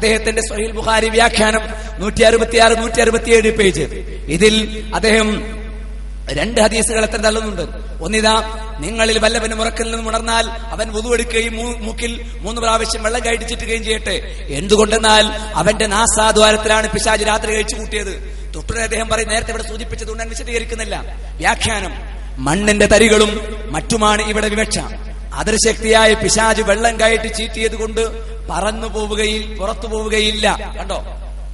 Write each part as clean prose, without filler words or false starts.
അദ്ദേഹത്തിന്റെ സ്വഹീഹ് ബുഖാരി വ്യാഖ്യാനം 166, 167 പേജ്. ഇതിൽ അദ്ദേഹം രണ്ട് ഹദീസുകൾ എത്ര തള്ളുന്നുണ്ട്. ഒന്നിതാ, നിങ്ങളിൽ വല്ലവനും ഉറക്കിൽ നിന്നും ഉണർന്നാൽ അവൻ വുദു എടുക്കുകയും മൂക്കിൽ 3 പ്രാവശ്യം വെള്ളം കയറ്റിച്ചിട്ടുകയും ചെയ്യട്ടെ. എന്തുകൊണ്ടെന്നാൽ അവന്റെ നാസാദ്വാരത്തിലാണ് പിശാച് രാത്രി കഴിച്ചു കൂട്ടിയത്. തൊട്ടുടനെ അദ്ദേഹം പറയും, നേരത്തെ ഇവിടെ സൂചിപ്പിച്ചതുകൊണ്ട് ഞാൻ വിശദീകരിക്കുന്നില്ല. വ്യാഖ്യാനം: മണ്ണിന്റെ തരികളും മറ്റുമാണ് ഇവിടെ വിവക്ഷ. അതിർശക്തിയായ പിശാച് വെള്ളം കയറ്റി ചീറ്റിയത് കൊണ്ട് പുറത്തു പോവുകയില്ല. കണ്ടോ?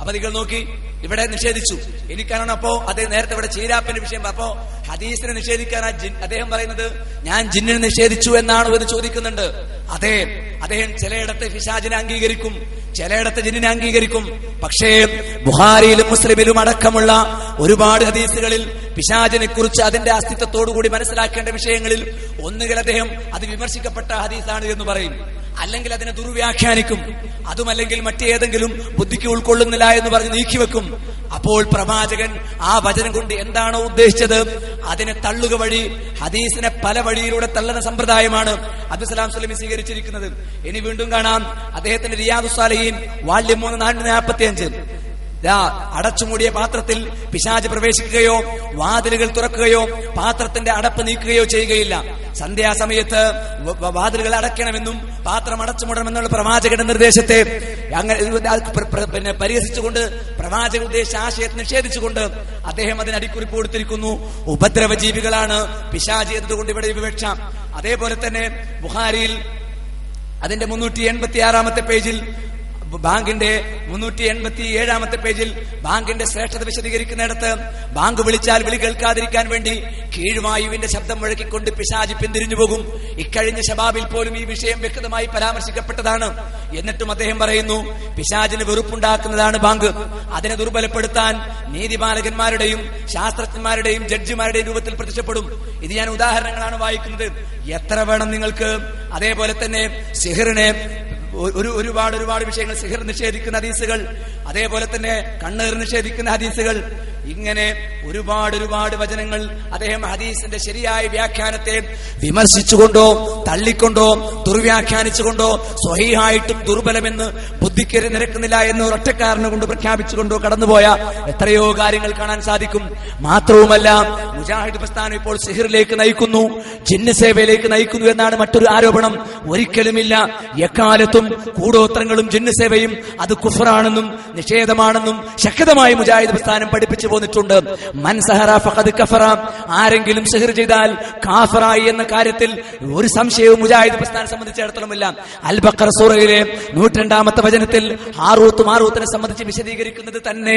അപ്പൊ നിങ്ങൾ നോക്കി, ഇവിടെ നിഷേധിച്ചു. എനിക്കാണ് അപ്പോ അദ്ദേഹം നേരത്തെ ഇവിടെ ചീരാപ്പിന്റെ വിഷയം. അപ്പോ ഹദീസിനെ നിഷേധിക്കാൻ അദ്ദേഹം പറയുന്നത് ഞാൻ ജിന്നിനെ നിഷേധിച്ചു എന്നാണോ എന്ന് ചോദിക്കുന്നുണ്ട്. അതെ, അദ്ദേഹം ചിലയിടത്ത് പിശാചിനെ അംഗീകരിക്കും, ചിലയിടത്ത് ജിന്നിനെ അംഗീകരിക്കും. പക്ഷേ ബുഖാരിയിലും മുസ്ലിമിലും അടക്കമുള്ള ഒരുപാട് ഹദീസുകളിൽ പിശാചിനെ കുറിച്ച് അതിന്റെ അസ്തിത്വത്തോടുകൂടി മനസ്സിലാക്കേണ്ട വിഷയങ്ങളിൽ ഒന്നുകിൽ അദ്ദേഹം അത് വിമർശിക്കപ്പെട്ട ഹദീസാണ് എന്ന് പറയും, അല്ലെങ്കിൽ അതിനെ ദുർവ്യാഖ്യാനിക്കും, അതുമല്ലെങ്കിൽ മറ്റേതെങ്കിലും ബുദ്ധിക്ക് ഉൾക്കൊള്ളുന്നില്ല എന്ന് പറഞ്ഞ് നീക്കിവെക്കും. അപ്പോൾ പ്രവാചകൻ ആ വചനം കൊണ്ട് എന്താണോ ഉദ്ദേശിച്ചത് അതിനെ തള്ളുക വഴി ഹദീസിനെ പല വഴിയിലൂടെ തള്ളുന്ന സമ്പ്രദായമാണ് അബ്ദുസ്സലാം സ്വലമി സ്വീകരിച്ചിരിക്കുന്നത്. ഇനി വീണ്ടും കാണാം അദ്ദേഹത്തിന്റെ റിയാദുസ് സാലിഹീൻ വാല്യം 3, 445. അടച്ചുമൂടിയ പാത്രത്തിൽ പിശാച് പ്രവേശിക്കുകയോ വാതിലുകൾ തുറക്കുകയോ പാത്രത്തിന്റെ അടപ്പ് നീക്കുകയോ ചെയ്യുകയില്ല. സന്ധ്യാസമയത്ത് വാതിലുകൾ അടയ്ക്കണമെന്നും പാത്രം അടച്ചുമൂടണമെന്നുള്ള പ്രവാചകന്റെ നിർദ്ദേശത്തെ പരിഹസിച്ചുകൊണ്ട്, പ്രവാചക ഉദ്ദേശിച്ച ആശയത്തെ നിഷേധിച്ചുകൊണ്ട് അദ്ദേഹം അതിന് അടിക്കുറിപ്പ് കൊടുത്തിരിക്കുന്നു. ഉപദ്രവജീവികളാണ് പിശാച് എന്നതുകൊണ്ട് ഇവിടെ വിവക്ഷ. അതേപോലെ തന്നെ ബുഖാരിയിൽ അതിന്റെ 386 പേജിൽ, ബാങ്കിന്റെ 387 പേജിൽ ബാങ്കിന്റെ ശ്രേഷ്ഠത വിശദീകരിക്കുന്നിടത്ത്, ബാങ്ക് വിളിച്ചാൽ വിളി കേൾക്കാതിരിക്കാൻ വേണ്ടി കീഴ്വായുവിന്റെ ശബ്ദം മുഴക്കിക്കൊണ്ട് പിശാച് പിന്തിരിഞ്ഞു പോകും. ഇക്കഴിഞ്ഞ ശബാബിൽ പോലും ഈ വിഷയം വ്യക്തമായി പരാമർശിക്കപ്പെട്ടതാണ്. എന്നിട്ടും അദ്ദേഹം പറയുന്നു, പിശാചിന് വെറുപ്പുണ്ടാക്കുന്നതാണ് ബാങ്ക്. അതിനെ ദുർബലപ്പെടുത്താൻ നീതിപാലകന്മാരുടെയും ശാസ്ത്രജ്ഞന്മാരുടെയും ജഡ്ജിമാരുടെയും രൂപത്തിൽ പ്രത്യക്ഷപ്പെടും. ഇത് ഞാൻ ഉദാഹരണങ്ങളാണ് വായിക്കുന്നത്. എത്ര വേണം നിങ്ങൾക്ക്? അതേപോലെ തന്നെ സിഹറിനെ ഒരുപാട് വിഷയങ്ങൾ, സിഹർ നിഷേധിക്കുന്ന ഹദീസുകൾ, അതേപോലെ തന്നെ കണ്ണീർ നിഷേധിക്കുന്ന ഹദീസുകൾ, ഇങ്ങനെ ഒരുപാട് വചനങ്ങൾ അദ്ദേഹം ഹദീസിന്റെ ശരിയായ വ്യാഖ്യാനത്തെ വിമർശിച്ചുകൊണ്ടോ തള്ളിക്കൊണ്ടോ ദുർവ്യാഖ്യാനിച്ചുകൊണ്ടോ സ്വഹീഹായിട്ടും ദുർബലമെന്ന് ബുദ്ധിക്ക് നിരക്കുന്നില്ല എന്ന് ഒറ്റക്കാരനെ കൊണ്ട് പ്രഖ്യാപിച്ചുകൊണ്ടോ കടന്നുപോയ എത്രയോ കാര്യങ്ങൾ കാണാൻ സാധിക്കും. മാത്രവുമല്ല, മുജാഹിദ് പ്രസ്ഥാനം ഇപ്പോൾ സിഹറിലേക്ക് നയിക്കുന്നു, ജിന്ന് സേവയിലേക്ക് നയിക്കുന്നു എന്നാണ് മറ്റൊരു ആരോപണം. ഒരിക്കലുമില്ല. എക്കാലത്തും കൂടോത്രങ്ങളും ജിന്ന് സേവയും അത് കുഫറാണെന്നും നിഷേധമാണെന്നും ശക്തമായി മുജാഹിദ് പ്രസ്ഥാനം പഠിപ്പിച്ചു പോന്നിട്ടുണ്ട്. മൻ സഹറ ഫഖദ് കഫറ, ആരെങ്കിലും സിഹർ ചെയ്താൽ കാഫറായി എന്ന കാര്യത്തിൽ ഒരു സംശയവും മുജാഹിദ് പ്രസ്ഥാനം സംബന്ധിച്ചിടത്തോളമില്ല. അൽ ബഖറ സൂറയിലെ 102 വചനത്തിൽ മാറൂത്തിനെ സംബന്ധിച്ച് വിശദീകരിക്കുന്നത് തന്നെ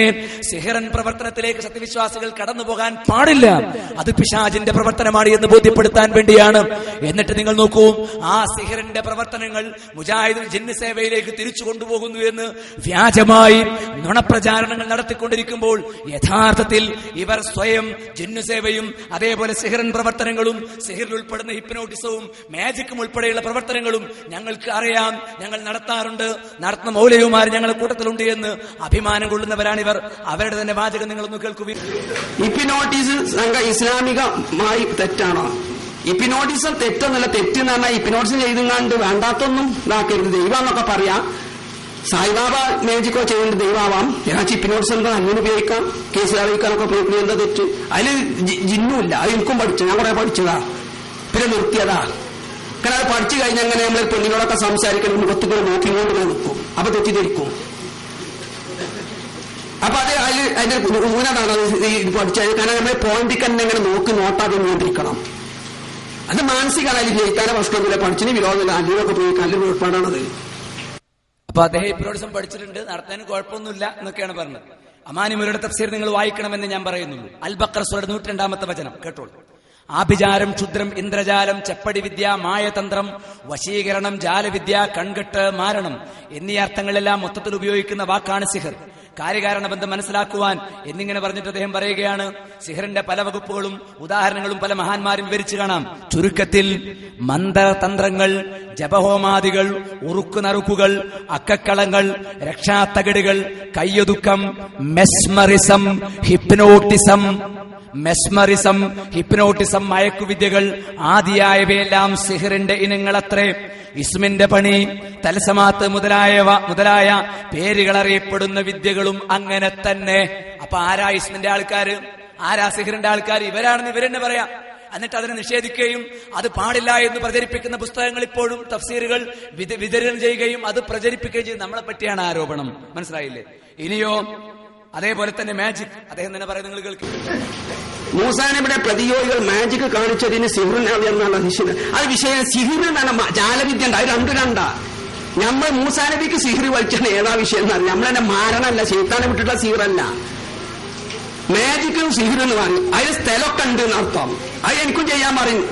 സിഹറൻ പ്രവർത്തനത്തിലേക്ക് സത്യവിശ്വാസികൾ കടന്നുപോകാൻ പാടില്ല, അത് പിശാചിന്റെ പ്രവർത്തനമാണ് എന്ന് ബോധ്യപ്പെടുത്താൻ വേണ്ടിയാണ്. എന്നിട്ട് നിങ്ങൾ നോക്കൂ, ആ സിഹറിന്റെ പ്രവർത്തനങ്ങൾ മുജാഹിദ് ജിന്ന് സേവയിലേക്ക് തിരിച്ചു കൊണ്ടുപോകുന്നു എന്ന് വ്യാജമായി നുണപ്രചാരണങ്ങൾ നടത്തിക്കൊണ്ടിരിക്കുമ്പോൾ യഥാർത്ഥത്തിൽ ഇവർ സ്വയം ജിന്നുസേവയും അതേപോലെ സിഹറൻ പ്രവർത്തനങ്ങളും സിഹറിൽ ഉൾപ്പെടുന്ന ഹിപ്നോട്ടിസവും മാജിക്കും ഉൾപ്പെടെയുള്ള പ്രവർത്തനങ്ങളും ഞങ്ങൾക്ക് അറിയാം, ഞങ്ങൾ നടത്താറുണ്ട്, നടത്തുന്ന മൗലവിമാർ ഞങ്ങളുടെ കൂട്ടത്തിലുണ്ട് എന്ന് അഭിമാനം കൊള്ളുന്നവരാണ് ഇവർ. അവരുടെ തന്നെ വാചകം നിങ്ങളൊന്ന് കേൾക്കുകയും. ഹിപ്നോട്ടിസ് ഇസ്ലാമികമായി തെറ്റാണോ? ഹിപ്നോട്ടിസം തെറ്റൊന്നുമില്ല. തെറ്റെന്ന് പറഞ്ഞാൽ ഹിപ്നോട്ടിസം ചെയ്തുങ്ങാണ്ട് വേണ്ടാത്തൊന്നും ഇതാക്കരുത്. ദൈവമെന്നൊക്കെ പറയാം. സായിബാബ മേജിക്കോ ചെയ്യേണ്ട ദൈവമാവാം. ഹിപ്നോട്ടിസം എന്താ അങ്ങനെ ഉപയോഗിക്കാം, കേസ് അറിയിക്കാനൊക്കെ ഉപയോഗിക്കുന്നത് എന്താ തെറ്റ്? അതിൽ ജിന്നുമില്ല. അത് എനിക്കും പഠിച്ചു, ഞാൻ കുറെ പഠിച്ചതാ, പിന്നെ നിർത്തിയതാ. കാരണം അത് പഠിച്ചു കഴിഞ്ഞാൽ അങ്ങനെ നമ്മൾ പെണ്ണിനോടൊക്കെ സംസാരിക്കണം, മുഖത്തുകൂടെ നോക്കിക്കൊണ്ട് നിൽക്കും, അപ്പൊ തെറ്റിദ്ധരിക്കും. അപ്പൊ അത് അതിന്റെ ഊനതാണ് പഠിച്ചത്. കാരണം നമ്മളെ പോയിന്റിൽ തന്നെ ഇങ്ങനെ നോട്ടാതെ നിയന്ത്രിക്കണം. അത് മാനസികമാണ്. അതിൽ ജയിക്കാനോ പ്രശ്നമൊന്നുമില്ല. പഠിച്ചിന് വിരോധമില്ല. അല്ലൊക്കെ ഉപയോഗിക്കാൻ നല്ല ഏർപ്പാടാണത്. അപ്പൊ അദ്ദേഹം ഹിപ്നോട്ടിസം പഠിച്ചിട്ടുണ്ട്, നടത്താനും കുഴപ്പമൊന്നുമില്ല എന്നൊക്കെയാണ് പറഞ്ഞത്. അമാനിമുരുടെ തഫ്സീർ നിങ്ങൾ വായിക്കണമെന്ന് ഞാൻ പറയുന്നുള്ളൂ. അൽ ബഖറ സൂറ 102 വചനം കേട്ടോളൂ. ആഭിചാരം, ക്ഷുദ്രം, ഇന്ദ്രജാലം, ചെപ്പടി വിദ്യ, മായതന്ത്രം, വശീകരണം, ജാലവിദ്യ, കൺകെട്ട്, മാരണം എന്നീ അർത്ഥങ്ങളെല്ലാം മൊത്തത്തിൽ ഉപയോഗിക്കുന്ന വാക്കാണ് സിഹർ. കാര്യകാരണ ബന്ധം മനസ്സിലാക്കുവാൻ എന്നിങ്ങനെ പറഞ്ഞിട്ട് അദ്ദേഹം പറയുകയാണ്, സിഹറിന്റെ പല വകുപ്പുകളും ഉദാഹരണങ്ങളും പല മഹാന്മാരും വിവരിച്ചു കാണാം. ചുരുക്കത്തിൽ മന്ത്രതന്ത്രങ്ങൾ, ജപഹോമാദികൾ, ഉറുക്കുനറുക്കുകൾ, അക്കക്കളങ്ങൾ, രക്ഷാത്തകടുകൾ, കയ്യൊതുക്കം, മെസ്മറിസം, ഹിപ്നോട്ടിസം, മെസ്മറിസം, ഹിപ്നോട്ടിസം, മയക്കുവിദ്യകൾ ആദിയായവയെല്ലാം സിഹറിന്റെ ഇനങ്ങളത്രേ. ഇസ്മിന്റെ പണി, തലസമാത്ത് മുതലായ പേരുകൾ അറിയപ്പെടുന്ന വിദ്യകളും അങ്ങനെ തന്നെ. അപ്പൊ ആരാ ഇസ്മിന്റെ ആൾക്കാര്, ആരാ സിഹറിന്റെ ആൾക്കാർ? ഇവരാണെന്ന് ഇവരെന്നെ പറയാം. എന്നിട്ട് അതിനെ നിഷേധിക്കുകയും അത് പാടില്ല എന്ന് പ്രചരിപ്പിക്കുന്ന പുസ്തകങ്ങൾ ഇപ്പോഴും തഫ്സീറുകൾ വിതരണം ചെയ്യുകയും അത് പ്രചരിപ്പിക്കുകയും ചെയ്യും. നമ്മളെ പറ്റിയാണ് ആരോപണം. മനസ്സിലായില്ലേ? ഇനിയോ അതേപോലെ തന്നെ മാജിക്. അദ്ദേഹം തന്നെ പറയുന്നത് നിങ്ങൾ കേൾക്കും. മൂസാ നബിയുടെ പ്രതിയോഗികൾ മാജിക് കാണിച്ചതിന് സിഹിറിനാണ് എന്നുള്ള അത് വിഷയം. സിഹിർ എന്നാണ് ജാലവിദ്യ ഉണ്ട്. അത് രണ്ടാ. നമ്മൾ മൂസാ നബിക്ക് സിഹിർ വലിച്ചാണ് ഏതാ വിഷയം എന്നറിയാം. നമ്മളെന്നെ മാരണല്ല, ശൈത്താനെ വിട്ടിട്ടുള്ള സിഹിറല്ല. മാജിക്കും സിഹിർ എന്ന് പറയും. അതിന് സ്ഥലമൊക്കെ ഉണ്ട് എന്നർത്ഥം. അത് എനിക്കും ചെയ്യാൻ പറയും.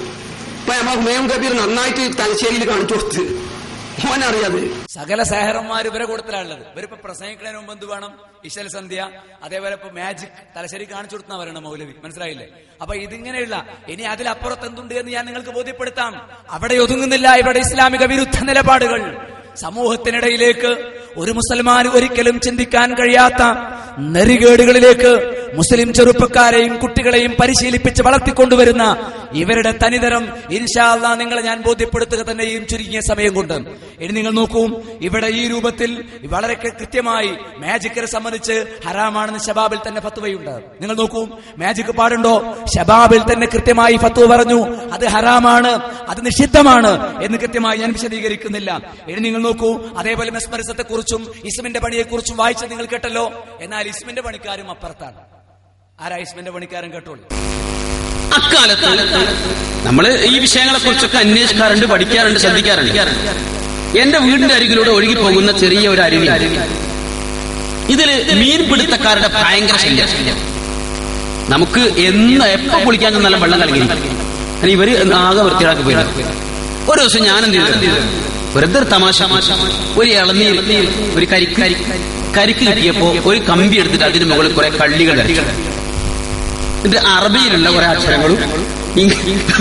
ഇപ്പൊ നമ്മൾ ഹുമയൂൺ കബീർ നന്നായിട്ട് തലശ്ശേരിയിൽ കാണിച്ചു കൊടുത്ത് ഓനറിയാത്. സകല സഹറന്മാർ ഇവരെ കൂട്ടത്തിലാണുള്ളത്. ഇവരിപ്പോ പ്രസംഗിക്കുന്നതിന് മുമ്പ് എന്ത് വേണം? ഇശൽ സന്ധ്യ, അതേപോലെ ഇപ്പൊ മാജിക് തലശ്ശേരി കാണിച്ചു കൊടുത്താ പറയണം മൗലവി. മനസ്സിലായില്ലേ? അപ്പൊ ഇതിങ്ങനെയുള്ള ഇനി അതിലപ്പുറത്ത് എന്തുണ്ട് എന്ന് ഞാൻ നിങ്ങൾക്ക് ബോധ്യപ്പെടുത്താം. അവിടെ ഒതുങ്ങുന്നില്ല ഇവിടെ ഇസ്ലാമിക വിരുദ്ധ നിലപാടുകൾ. സമൂഹത്തിനിടയിലേക്ക് ഒരു മുസൽമാൻ ഒരിക്കലും ചിന്തിക്കാൻ കഴിയാത്ത നെറികേടുകളിലേക്ക് മുസ്ലിം ചെറുപ്പക്കാരെയും കുട്ടികളെയും പരിശീലിപ്പിച്ച് വളർത്തിക്കൊണ്ടുവരുന്ന ഇവരുടെ തനിതരം ഇൻഷാ അല്ലാഹ് നിങ്ങളെ ഞാൻ ബോധ്യപ്പെടുത്തുക തന്നെയും ചുരുങ്ങിയ സമയം കൊണ്ട്. ഇനി നിങ്ങൾ നോക്കൂ, ഇവിടെ ഈ രൂപത്തിൽ വളരെ കൃത്യമായി മാജിക്കിനെ സംബന്ധിച്ച് ഹറാമാണെന്ന് ശബാബിൽ തന്നെ ഫത്വയുണ്ട്. നിങ്ങൾ നോക്കൂ, മാജിക് പാടുണ്ടോ? ശബാബിൽ തന്നെ കൃത്യമായി ഫത്വ പറഞ്ഞു. അത് ഹറാമാണ്, അത് നിഷിദ്ധമാണ് എന്ന് കൃത്യമായി ഞാൻ വിശദീകരിക്കുന്നില്ല. ഇനി നിങ്ങൾ നോക്കൂ, അതേപോലെ മെസ്മറിസത്തെ കുറിച്ചും ഇസ്മിന്റെ പണിയെ കുറിച്ചും വായിച്ച് നിങ്ങൾ കേട്ടല്ലോ. എന്നാൽ ഇസ്മിന്റെ പണിക്കാരും അപ്പുറത്താണ്. ആരാ ഇസ്മിന്റെ പണിക്കാരൻ? കേട്ടോളൂ. അക്കാലത്ത് നമ്മള് ഈ വിഷയങ്ങളെ കുറിച്ചൊക്കെ അന്വേഷിക്കാറുണ്ട്, പഠിക്കാറുണ്ട്, ശ്രദ്ധിക്കാറുണ്ട്. എന്റെ വീടിന്റെ അരികിലൂടെ ഒഴുകി പോകുന്ന ചെറിയ ഒരു അരുവി, ഇതില് മീൻപിടുത്തക്കാരുടെ ഭയങ്കര ശല്യം. നമുക്ക് എപ്പോ കുളിക്കാൻ നല്ല വെള്ളം കലങ്ങി ഇവര് ആകെ വൃത്തിയാക്കി പോയി. ഒരു ദിവസം ഞാൻ എന്ത് ചെയ്തു, വെറുതെ തമാശ ഒരു ഇളനീർ ഒരു കരിക്ക് കിട്ടിയപ്പോ ഒരു കമ്പി എടുത്തിട്ട് അതിന് മുകളിൽ കുറെ കള്ളികൾ ഇത് അറബിയിലുള്ള കുറെ അക്ഷരങ്ങളും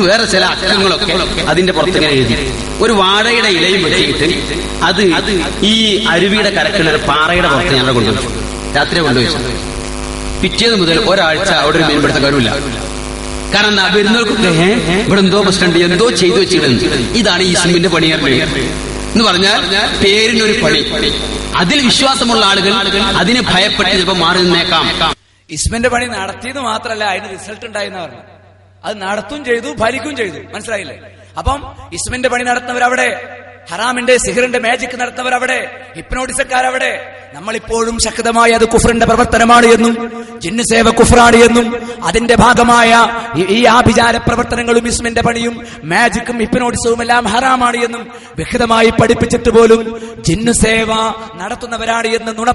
വേറെ ചില അക്ഷരങ്ങളൊക്കെ അതിന്റെ പുറത്തിങ്ങനെ എഴുതി ഒരു വാഴയുടെ ഇലയും വെച്ചിട്ട് അത് ഈ അരുവിയുടെ കരക്കുള്ള ഒരു പാറയുടെ പുറത്ത് ഞങ്ങളെ കൊണ്ടുപോയി രാത്രി കൊണ്ടുപോയി. പിറ്റേന്ന് മുതൽ ഒരാഴ്ച അവിടെ ഒരു മീൻപിടുത്തക്കാരുമില്ല. കാരണം വരുന്നവർക്കൊക്കെ ഇവിടെ എന്തോ പ്രശ്നമുണ്ട്, എന്തോ ചെയ്തു വെച്ചിട്ടുണ്ട്. ഇതാണ് ഇസ്മിന്റെ പണിയാറ് എന്ന് പറഞ്ഞാൽ പേരിനൊരു പണി. അതിൽ വിശ്വാസമുള്ള ആളുകൾ അതിനെ ഭയപ്പെട്ട് ചിലപ്പോൾ മാറി നിന്നേക്കാം. ഇസ്മിന്റെ പണി നടത്തിയത് മാത്രമല്ല അതിന് റിസൾട്ട് ഉണ്ടായെന്ന് പറഞ്ഞു. അത് നടത്തും ചെയ്തു, ഫലിക്കും ചെയ്തു. മനസ്സിലായില്ലേ? അപ്പം ഇസ്മിന്റെ പണി നടത്തുന്നവരവിടെ, ഹറാമിന്റെ സിഹറിന്റെ മാജിക് നടത്തുന്നവരവിടെ, ഹിപ്നോട്ടിസക്കാരവിടെ. നമ്മളിപ്പോഴും ശക്തമായി അത് കുഫറിന്റെ പ്രവർത്തനമാണ് എന്നും ജിന്ന് സേവ കുഫറാണ് എന്നും അതിന്റെ ഭാഗമായ ഈ ആഭിചാര പ്രവർത്തനങ്ങളും ഇസ്മിന്റെ പണിയും മാജിക്കും ഹിപ്നോട്ടിസവും എല്ലാം ഹറാമാണ് എന്നും വ്യക്തമായി പഠിപ്പിച്ചിട്ട് പോലും ജിന്ന് സേവ നടത്തുന്നവരാണ് എന്ന് നുണ